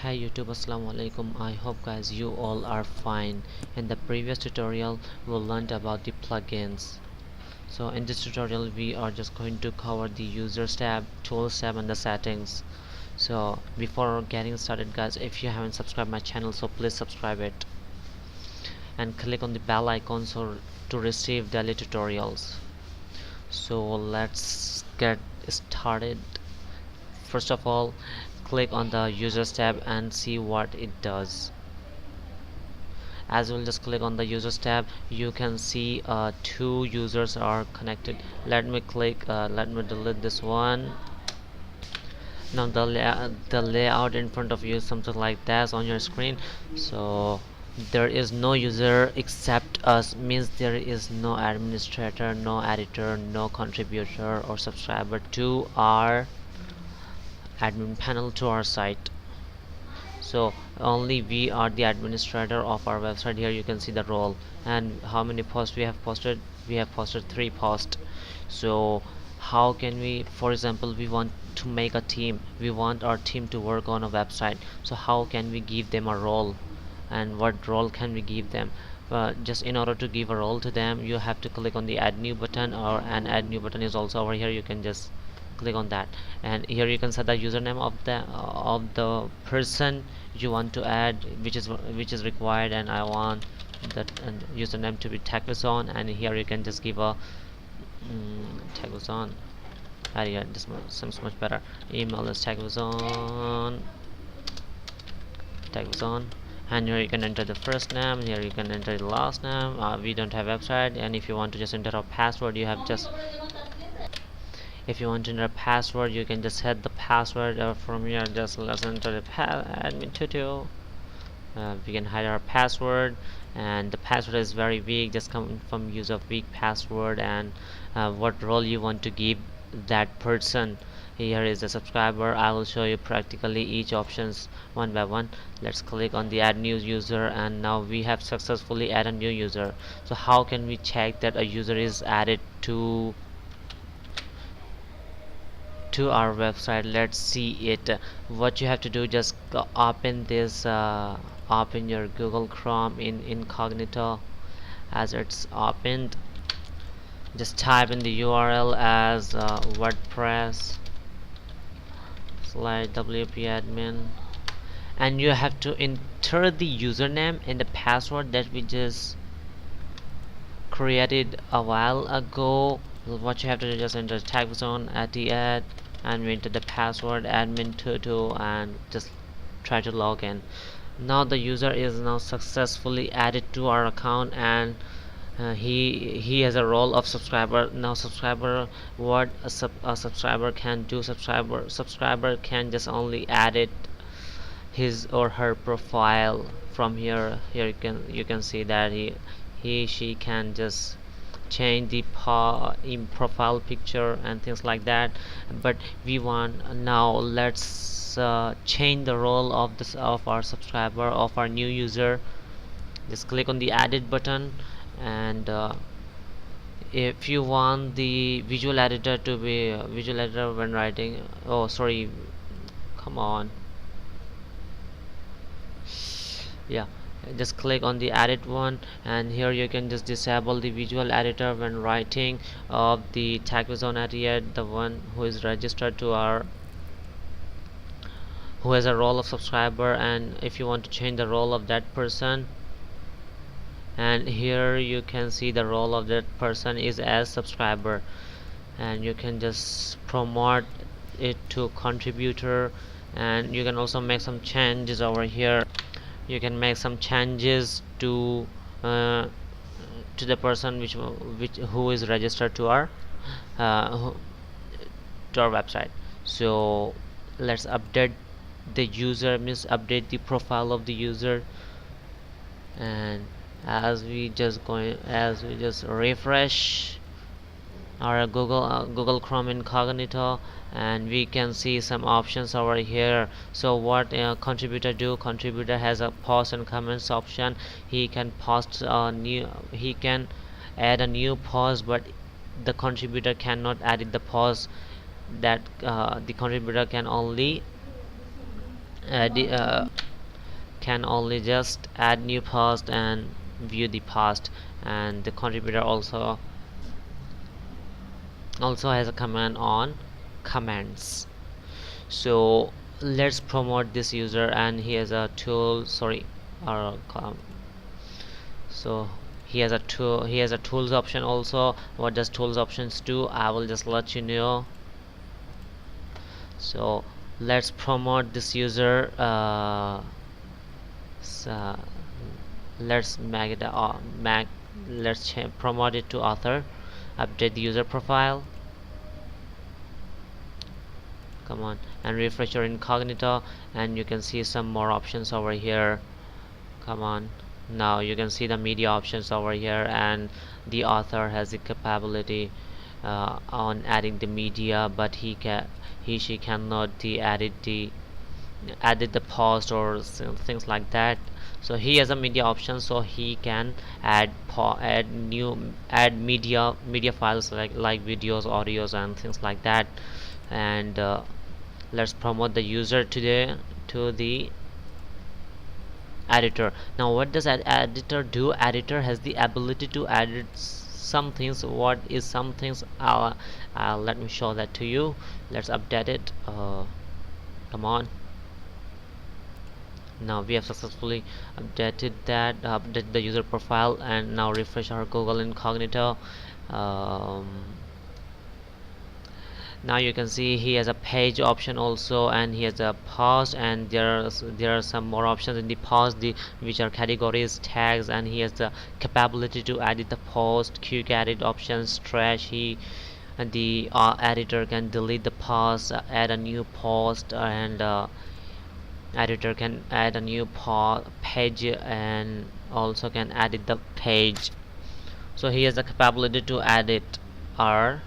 Hey YouTube, assalamu alaikum. I hope guys you all are fine. In the previous tutorial we learned about the plugins. So in this tutorial we are just going to cover the users tab, tools tab and the settings. So before getting started guys, if you haven't subscribed my channel, so please subscribe it and click on the bell icon so to receive daily tutorials. So let's get started. First of all, click on the users tab and see what it does. As we'll just click on the users tab, you can see two users are connected. Let me delete this one. Now the layout in front of you is something like that on your screen. So there is no user except us, means there is no administrator, no editor, no contributor or subscriber to our admin panel, to our site. So only we are the administrator of our website. Here you can see the role and how many posts we have posted. We have posted 3 posts. So how can we, for example, we want to make a team, we want our team to work on a website, so how can we give them a role and what role can we give them? Just in order to give a role to them, you have to click on the add new button, or an add new button is also over here. You can just click on that, and here you can set the username of the person you want to add, which is required, and I want that username to be TechvZone, and here you can just give a TechvZone. Yeah, this seems much better. Email is TechvZone, and here you can enter the first name, here you can enter the last name. We don't have website, and if you want to just enter a password, you have just if you want to enter a password, you can just set the password, from here just let's enter the admin tutorial. We can hide our password, and the password is very weak, just come from use of weak password, and what role you want to give that person. Here is the subscriber. I will show you practically each options one by one. Let's click on the add new user, and now we have successfully added a new user. So how can we check that a user is added to our website? Let's see it. What you have to do, just open this, open your Google Chrome in incognito. As it's opened, just type in the URL as WordPress /wp admin, and you have to enter the username and the password that we just created a while ago. What you have to do, just enter TechvZone at the end, and we enter the password admin22 and just try to log in. Now the user is now successfully added to our account, and he has a role of subscriber. Now subscriber, what a subscriber can do, subscriber can just only edit his or her profile from here. You can see that she can just change the profile picture and things like that. But we want, now let's change the role of our subscriber, of our new user. Just click on the edit button, and if you want the visual editor to be visual editor when writing, oh sorry, come on, yeah, just click on the edit one, and here you can just disable the visual editor when writing of the TechvZone at the one who is registered to our, who has a role of subscriber, and if you want to change the role of that person, and here you can see the role of that person is as subscriber, and you can just promote it to contributor, and you can also make some changes over here. You can make some changes to the person who is registered to our website. So let's update the user, means update the profile of the user, and as we just refresh our Google Chrome incognito, and we can see some options over here. So what contributor do, contributor has a post and comments option. He can he can add a new post, but the contributor cannot edit the post. That the contributor can only can only just add new post and view the post, and the contributor also has a command on comments. So let's promote this user, and he has a tool, sorry, or so he has a tools option also. What does tools options do? I will just let you know. So let's promote this user. So let's make it let's promote it to author. Update the user profile. Come on, and refresh your incognito, and you can see some more options over here. Come on, now you can see the media options over here, and the author has the capability on adding the media, but she cannot edit the post or things like that. So he has a media option, so he can add media files like videos, audios, and things like that. And let's promote the user today to the editor. Now what does editor do? Editor has the ability to edit some things. What is some things? Let me show that to you. Let's update it. Come on, now we have successfully updated the user profile, and now refresh our Google Incognito. um, Now you can see he has a page option also, and he has a post, and there are some more options in the post, which are categories, tags, and he has the capability to edit the post, quick edit options, trash. And the editor can delete the post, add a new post, and editor can add a new page, and also can edit the page. So he has the capability to edit our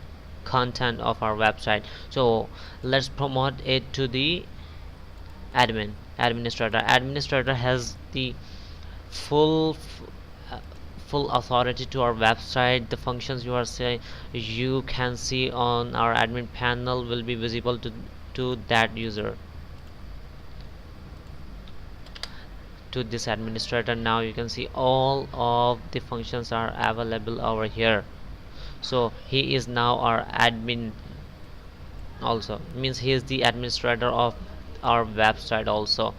content of our website. So let's promote it to the administrator has the full full authority to our website. The functions you can see on our admin panel will be visible to that user, to this administrator. Now you can see all of the functions are available over here. So he is now our admin also, means he is the administrator of our website also.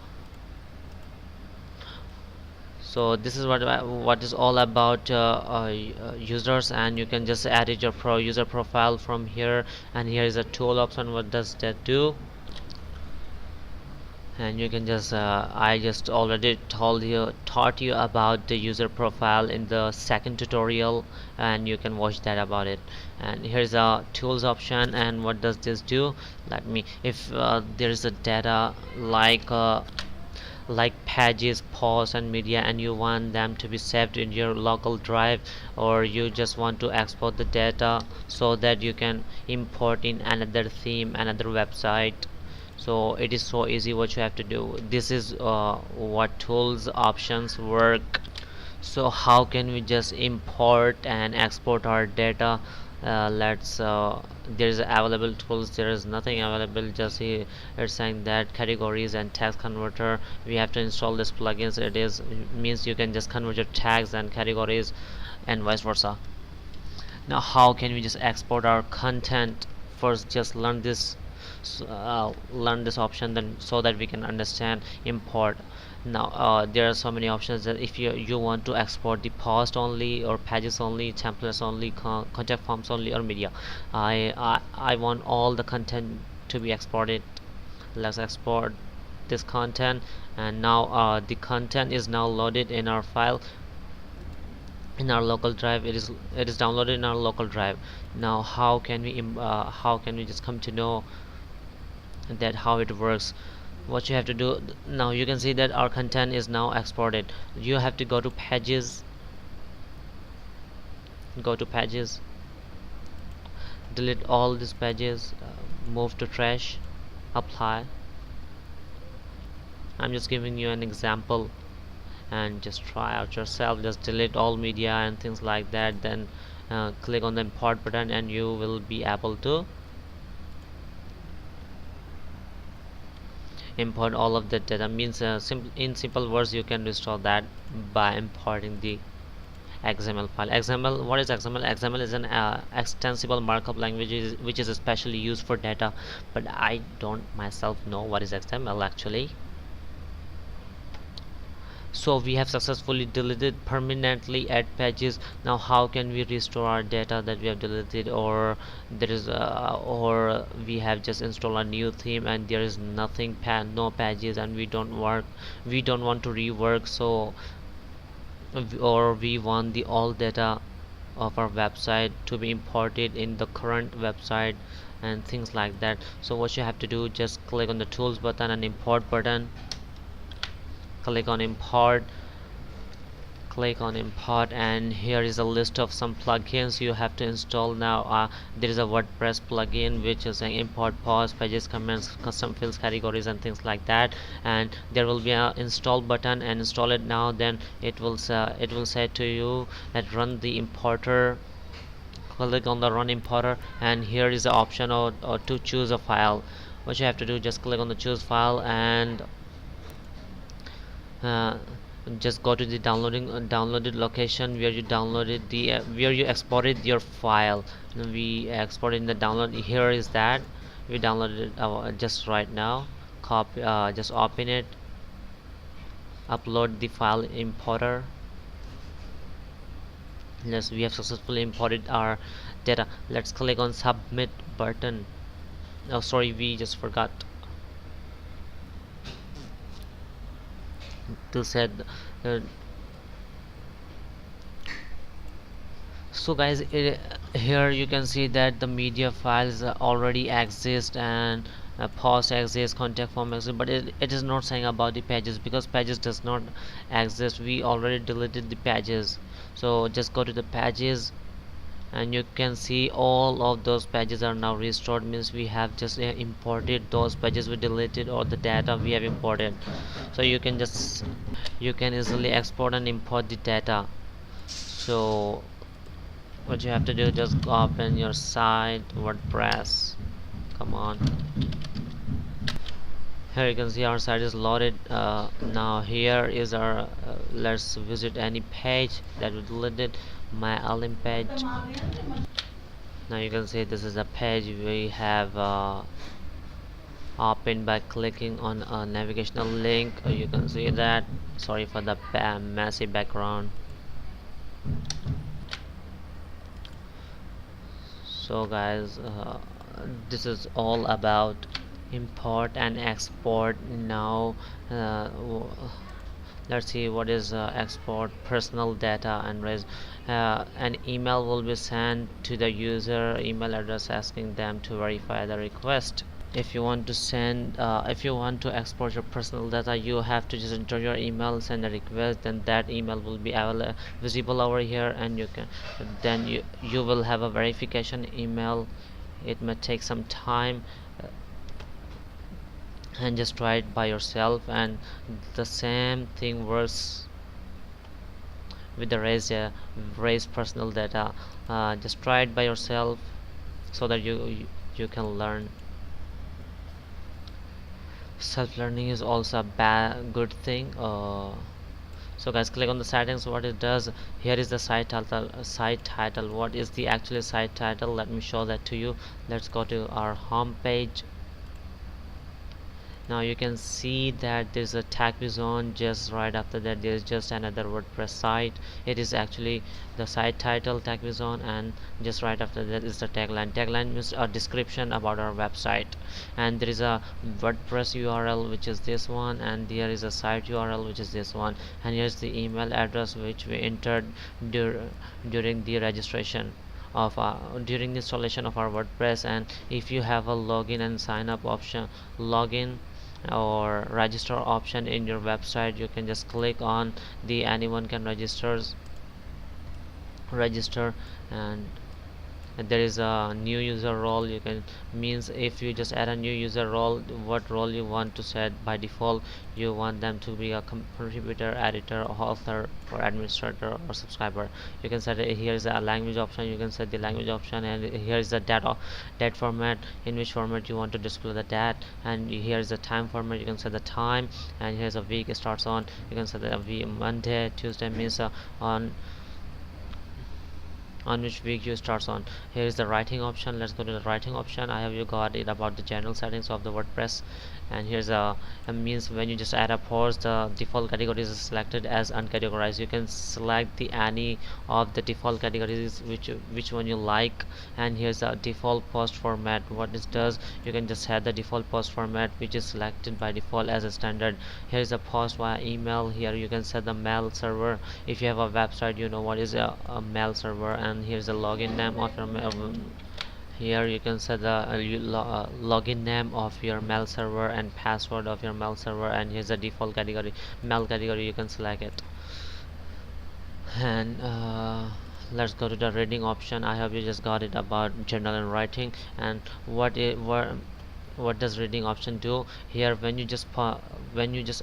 So this is what is all about users, and you can just edit your user profile from here, and here is a tool option. What does that do? And you can just I just already taught you about the user profile in the second tutorial, and you can watch that about it. And here's a tools option, and what does this do? Let me, if there is a data like pages, posts, and media, and you want them to be saved in your local drive, or you just want to export the data so that you can import in another theme, another website. So it is so easy. What you have to do, this is what tools options work. So how can we just import and export our data? Let's There is available tools, there is nothing available. Just here it's saying that categories and text converter, we have to install this plugins. It is means you can just convert your tags and categories and vice versa. Now how can we just export our content? First just learn this option, then so that we can understand import. Now there are so many options that if you want to export the post only, or pages only, templates only, contact forms only, or media. I want all the content to be exported. Let's export this content, and now the content is now loaded in our file in our local drive. It is downloaded in our local drive. Now how can we just come to know that how it works? What you have to do, now you can see that our content is now exported. You have to go to pages, delete all these pages, move to trash, apply. I'm just giving you an example, and just try out yourself. Just delete all media and things like that, then click on the import button, and you will be able to import all of the data. Means in simple words, you can restore that by importing the XML file. XML, what is XML? XML is an extensible markup language which is especially used for data, but I don't myself know what is XML actually. So we have successfully deleted permanently add pages. Now how can we restore our data that we have deleted, or there is or we have just installed a new theme and there is nothing, no pages, and we don't want to rework, so or we want the all data of our website to be imported in the current website and things like that. So what you have to do, just click on the tools button and import button, click on import, and here is a list of some plugins you have to install. Now there is a WordPress plugin which is an import pause pages, comments, custom fields, categories and things like that, and there will be a install button, and install it now. Then it will say to you that run the importer. Click on the run importer, and here is the option or to choose a file. What you have to do, just click on the choose file, and uh, just go to the downloaded location where you downloaded the where you exported your file. We exported in the download. Here is that we downloaded it just right now. Copy, just open it, upload the file importer. Yes, we have successfully imported our data. Let's click on submit button. Oh sorry, we just forgot to set uh, so guys, here you can see that the media files already exist, and post exists, contact form exists, but it is not saying about the pages because pages does not exist. We already deleted the pages, so just go to the pages, and you can see all of those pages are now restored. Means we have just imported those pages we deleted, or the data we have imported. So you can easily export and import the data. So what you have to do, just open your site, WordPress, come on. Here you can see our site is loaded. Now here is our let's visit any page that we deleted, my album page. Now you can see this is a page we have opened by clicking on a navigational link. You can see that. Sorry for the messy background. So guys, this is all about import and export. Now let's see what is export personal data and raise. An email will be sent to the user email address asking them to verify the request. If you want to if you want to export your personal data, you have to just enter your email, send a request, then that email will be visible over here, and you can then you will have a verification email. It may take some time, and just try it by yourself, and the same thing works with the raise personal data. Just try it by yourself so that you can learn. Self-learning is also a good thing. So guys, click on the settings. What it does, here is the site title. What is the actual site title? Let me show that to you. Let's go to our home page. Now you can see that there's a TechvZone. Just right after that there is just another WordPress site. It is actually the site title TechvZone, and just right after that is the tagline. Tagline means a description about our website, and there is a WordPress URL which is this one, and there is a site URL which is this one, and here's the email address which we entered during the registration of during the installation of our WordPress. And if you have a login and sign up option, login or register option in your website, you can just click on the anyone can register, and and there is a new user role. You can means if you just add a new user role, what role you want to set by default. You want them to be a contributor, editor, author, or administrator, or subscriber. You can set it. Here is a language option. You can set the language option, and here is the date format, in which format you want to display the date, and here is the time format. You can set the time, and here's a week. It starts on, you can set the Monday, Tuesday means on which week you starts on. Here is the writing option. Let's go to the writing option. I have you got it about the general settings of the WordPress, and here's a means when you just add a post, the default categories is selected as uncategorized. You can select the any of the default categories which one you like, and here's the default post format. What this does, you can just set the default post format which is selected by default as a standard. Here's a post via email. Here you can set the mail server. If you have a website, you know what is a mail server. And here's the login name of your mail. Here you can set the login name of your mail server and password of your mail server, and here's the default category, mail category. You can select it. And let's go to the reading option. I hope you just got it about journal and writing. And what does reading option do? Here when you just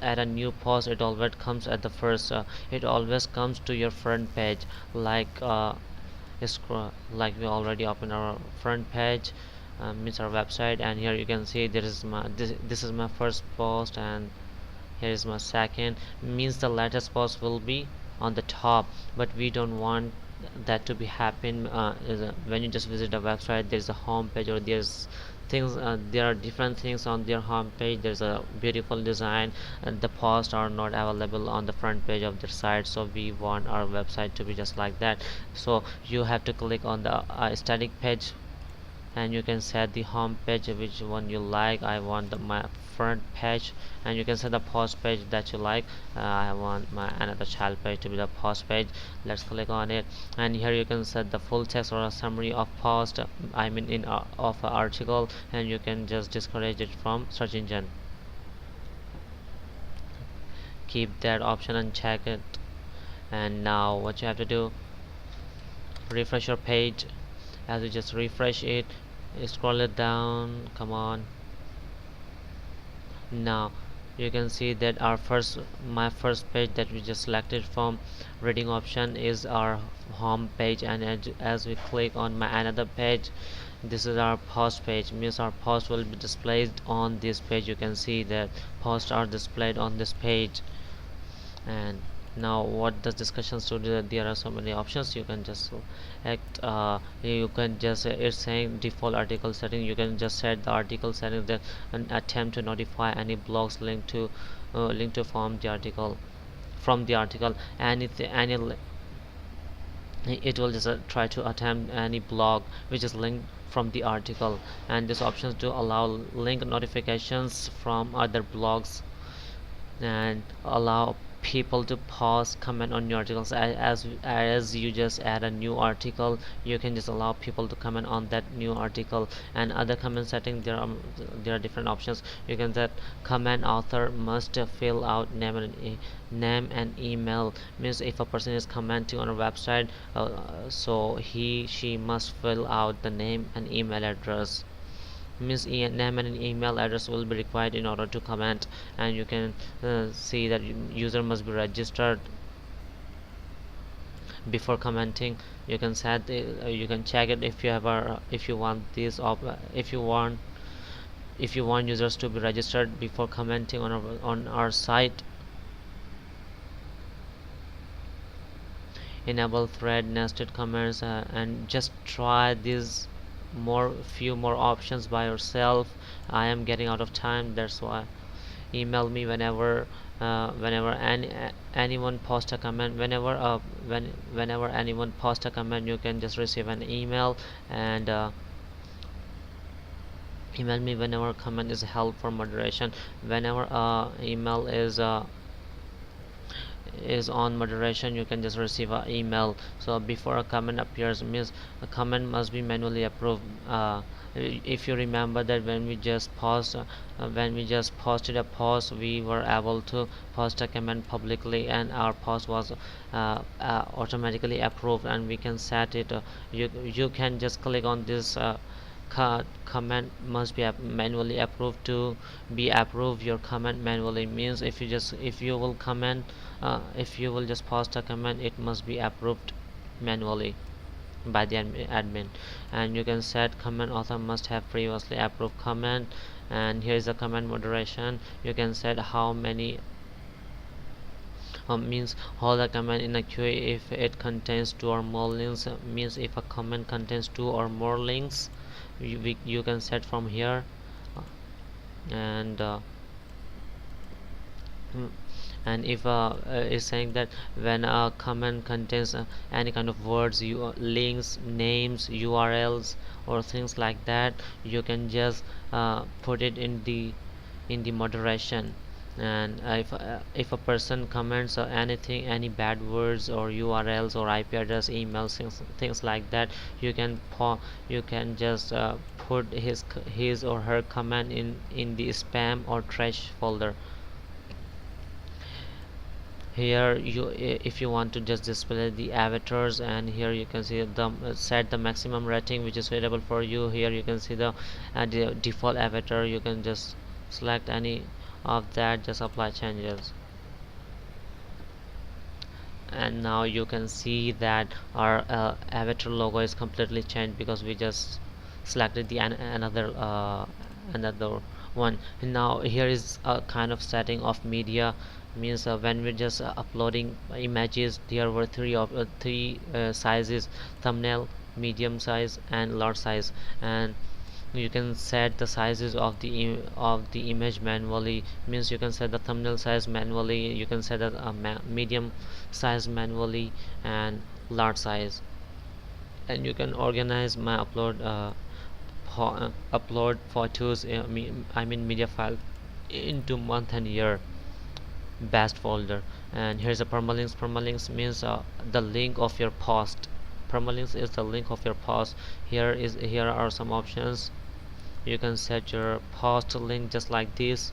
add a new post, it always comes at the first, it always comes to your front page, like like we already opened our front page, means our website. And here you can see there is this is my first post, and here is my second. Means the latest post will be on the top, but we don't want that to be happen. When you just visit a website, there's a home page, or there's things, there are different things on their home page. There's a beautiful design, and the posts are not available on the front page of their site, so we want our website to be just like that. So you have to click on the static page, and you can set the home page which one you like. I want my front page, and you can set the post page that you like. I want my another child page to be the post page. Let's click on it, and here you can set the full text or a summary of post, I mean in of an article, and you can just discourage it from search engine. Keep that option and check it. And now what you have to do, refresh your page. As you just refresh it, scroll it down, come on. Now you can see that my first page that we just selected from reading option is our home page, and as we click on my another page, this is our post page. Means our post will be displayed on this page. You can see that posts are displayed on this page. And now what does discussions do? There are so many options. You can just select, you can just it's saying default article setting. You can just set the article setting that and attempt to notify any blogs linked to form the article from the article. It will just try to attempt any blog which is linked from the article. And these options do allow link notifications from other blogs, and allow people to pause comment on your articles. As you just add a new article, you can just allow people to comment on that new article. And other comment setting, there are different options. You can set comment author must fill out name and email. Means if a person is commenting on a website, so she must fill out the name and email address. Means name and email address will be required in order to comment. And you can see that user must be registered before commenting. You can set you can check it if you have if you want this if you want users to be registered before commenting on our site. Enable thread nested comments, and just try these few more options by yourself. I am getting out of time, that's why. Email me whenever anyone post a comment. Whenever anyone post a comment, you can just receive an email. And email me whenever comment is held for moderation. Whenever email is on moderation, you can just receive an email. So before a comment appears means a comment must be manually approved. If you remember that when we just posted a post, we were able to post a comment publicly and our post was automatically approved, and we can set it. You can just click on this comment must be manually approved. To be approved your comment manually means if you will comment, if you will just post a comment, it must be approved manually by the admin. And you can set comment author must have previously approved comment. And here is a comment moderation. You can set how many means hold a comment in a queue if it contains two or more links. Means if a comment contains two or more links, you can set from here. And mm, and if is saying that when a comment contains any kind of words, links, names, urls, or things like that, you can just put it in the moderation. And if a person comments anything, any bad words or urls or ip address, emails, things like that, you can you can just put his or her comment in the spam or trash folder. Here if you want to just display the avatars, and here you can see the set the maximum rating which is suitable for you. Here you can see the default avatar. You can just select any of that, just apply changes, and now you can see that our avatar logo is completely changed because we just selected the another one. And now here is a kind of setting of media. Means when we're just uploading images, there were three sizes: thumbnail, medium size, and large size. And you can set the sizes of the image manually. Means you can set the thumbnail size manually, you can set a medium size manually, and large size. And you can organize my upload photos, I mean media file, into month and year best folder. And here's a permalinks means the link of your post. Permalinks is the link of your post. Here are some options. You can set your post link just like this,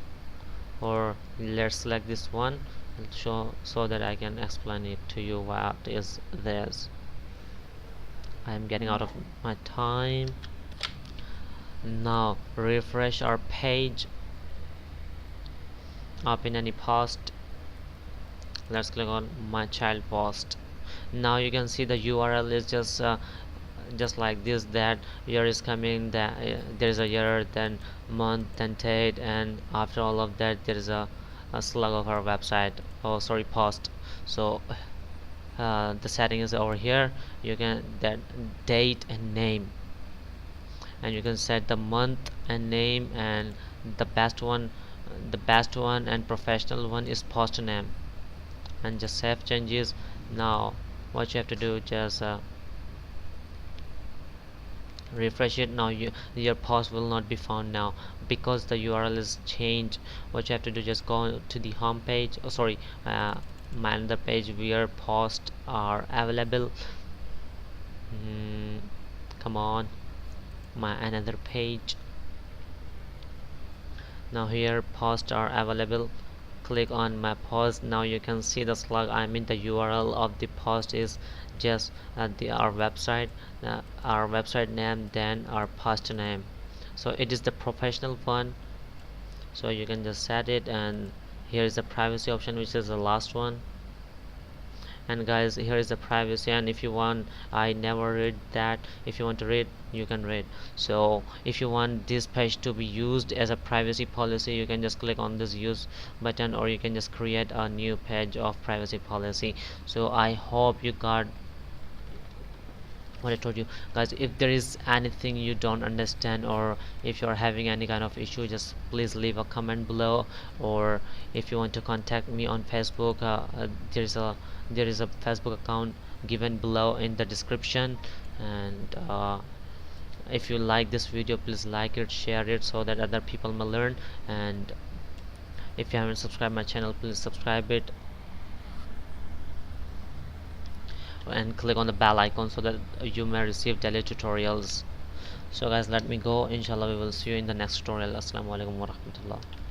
or let's select this one and show so that I can explain it to you what is this. I am getting out of my time. Now refresh our page, open any post. Let's click on my child post. Now you can see the url is just like this, that year is coming, that there is a year, then month, then date, and after all of that there is a slug of our website, oh sorry, post. So the setting is over here. You can that date and name, and you can set the month and name, and the best one and professional one is post name, and just save changes. Now what you have to do, just refresh it. Now your post will not be found now because the url is changed. What you have to do, just go to the home page, oh sorry, my another page where posts are available. Come on, my another page. Now here posts are available, click on my post. Now you can see the slug, I mean the url of the post is just our website name, then our post name. So it is the professional one, so you can just set it. And here is the privacy option, which is the last one. And guys, here is the privacy, and if you want, I never read that, if you want to read, you can read. So if you want this page to be used as a privacy policy, you can just click on this use button, or you can just create a new page of privacy policy. So I hope you got what I told you. Guys, if there is anything you don't understand, or if you're having any kind of issue, just please leave a comment below. Or if you want to contact me on Facebook, there is a Facebook account given below in the description. And if you like this video, please like it, share it, so that other people may learn. And if you haven't subscribed my channel, please subscribe it. and click on the bell icon so that you may receive daily tutorials. So guys, let me go. Inshallah we will see you in the next tutorial. Assalamu alaikum warahmatullah.